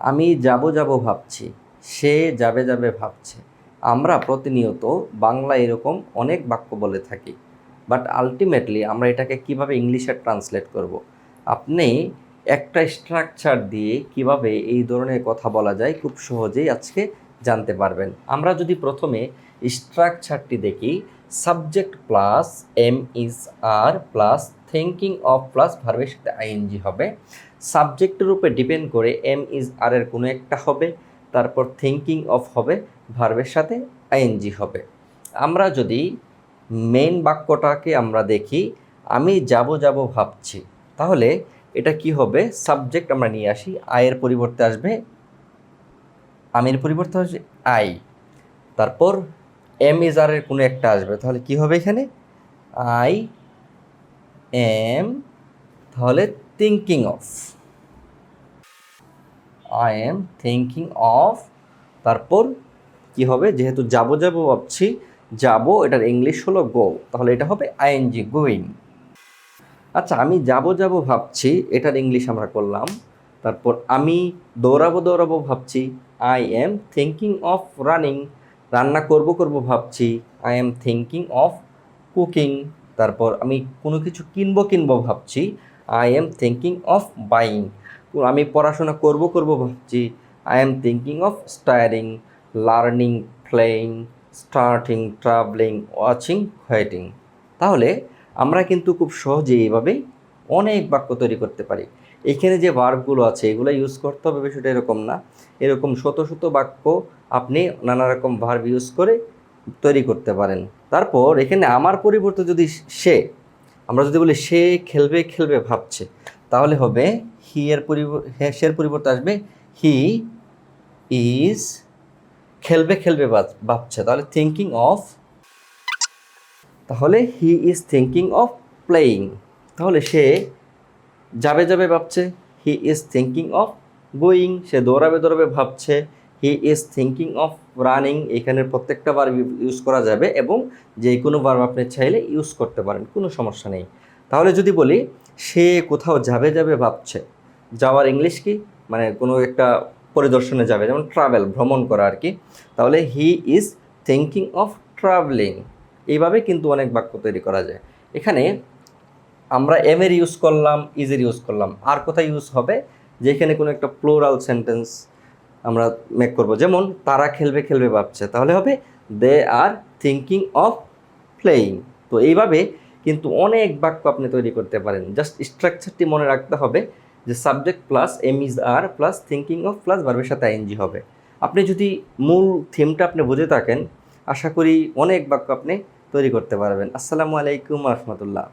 আমি যাব যাব ভাবছি, সে যাবে যাবে ভাবছে। আমরা প্রতিনিয়ত বাংলা এরকম অনেক বাক্য বলে থাকি, বাট আলটিমেটলি আমরা এটাকে কিভাবে ইংলিশে ট্রান্সলেট করব। আপনি একটা স্ট্রাকচার দিয়ে কিভাবে এই ধরনের কথা বলা যায় খুব সহজেই আজকে জানতে পারবেন। আমরা যদি প্রথমে স্ট্রাকচারটি দেখি, subject plus am is are plus thinking of plus ভার্বের সাথে আইএনজি হবে। সাবজেক্টের উপরে ডিপেন্ড করে এম ইজ আর এর কোনো একটা হবে, তারপর থিঙ্কিং অফ হবে, ভার্বের সাথে আইএনজি হবে। আমরা যদি মেইন বাক্যটাকে আমরা দেখি, আমি যাব যাব ভাবছি, তাহলে এটা কি হবে? সাবজেক্ট আমরা নিয়ে আসি, আয়ের পরিবর্তে আসবে, আমির পরিবর্তে আসবে আই, তারপর এম ইজ আর এর কোনো একটা আসবে, তাহলে কি হবে এখানে? আই এম, তাহলে thinking of, I am thinking of. তারপর কি হবে? যেহেতু যাব যাব ভাবছি, যাব এটার ইংলিশ হলো গো, তাহলে এটা হবে আইএনজি, গোয়িং। আচ্ছা, আমি যাব যাব ভাবছি, এটার ইংলিশ আমরা করলাম। তারপর আমি দৌড়াবো দৌড়াবো ভাবছি, I am thinking of running. রান্না করব করব ভাবছি, I am thinking of cooking. তারপর আমি কোনো কিছু কিনবো কিনবো ভাবছি, I am thinking of buying. আমি পড়াশোনা করব করব ভাবছি, I am thinking of studying, learning, playing, starting, travelling, watching, waiting. তাহলে আমরা কিন্তু খুব সহজে এইভাবেই অনেক বাক্য তৈরি করতে পারি। এখানে যে ভার্বগুলো আছে এগুলো ইউজ করতে হবে বিষয়টা এরকম না, এরকম শত শত বাক্য আপনি নানা রকম ভার্ব ইউজ করে তৈরি করতে পারেন। তারপর এখানে আমার পরিবর্তে যদি সে, আমরা যদি বলি সে খেলবে খেলবে ভাবছে, তাহলে হবে হি এর সের পরিবর্তে আসবে হি ইজ খেলবে খেলবে ভাবছে, তাহলে থিঙ্কিং অফ, তাহলে he is thinking of playing. তাহলে সে যাবে যাবে ভাবছে, he is thinking of going. সে দৌড়াবে দৌড়াবে ভাবছে, he is thinking of running. এখানের প্রত্যেকটা ভার্ব ইউজ করা যাবে এবং যে কোনো ভার্ব আপনি চাইলে ইউজ করতে পারেন, কোনো সমস্যা নেই। তাহলে যদি বলি সে কোথাও যাবে যাবে ভাবছে, যাওয়ার ইংলিশ কি? মানে কোনো একটা পরিদর্শনে যাবে, যেমন ট্রাভেল, ভ্রমণ করা আর কি। তাহলে he is thinking of travelling. এইভাবে কিন্তু অনেক বাক্য তৈরি করা যায়। এখানে আমরা এম এর ইউজ করলাম, ইজের ইউজ করলাম, আর কোথায় ইউজ হবে? যেখানে কোনো একটা প্লুরাল সেন্টেন্স আমরা মেক করব, যেমন তারা খেলবে খেলবে ভাবছে, তাহলে হবে দে আর থিঙ্কিং অফ প্লেয়িং। তো এইভাবে কিন্তু অনেক বাক্য আপনি তৈরি করতে পারেন। জাস্ট স্ট্রাকচারটি মনে রাখতে হবে যে subject plus am is are plus thinking of plus ভার্বের সাথে আইএনজি হবে। আপনি যদি মূল থিমটা আপনি বুঝে থাকেন, আশা করি অনেক বাক্য আপনি তৈরি করতে পারবেন। আসসালামু আলাইকুম রহমতুল্লাহ।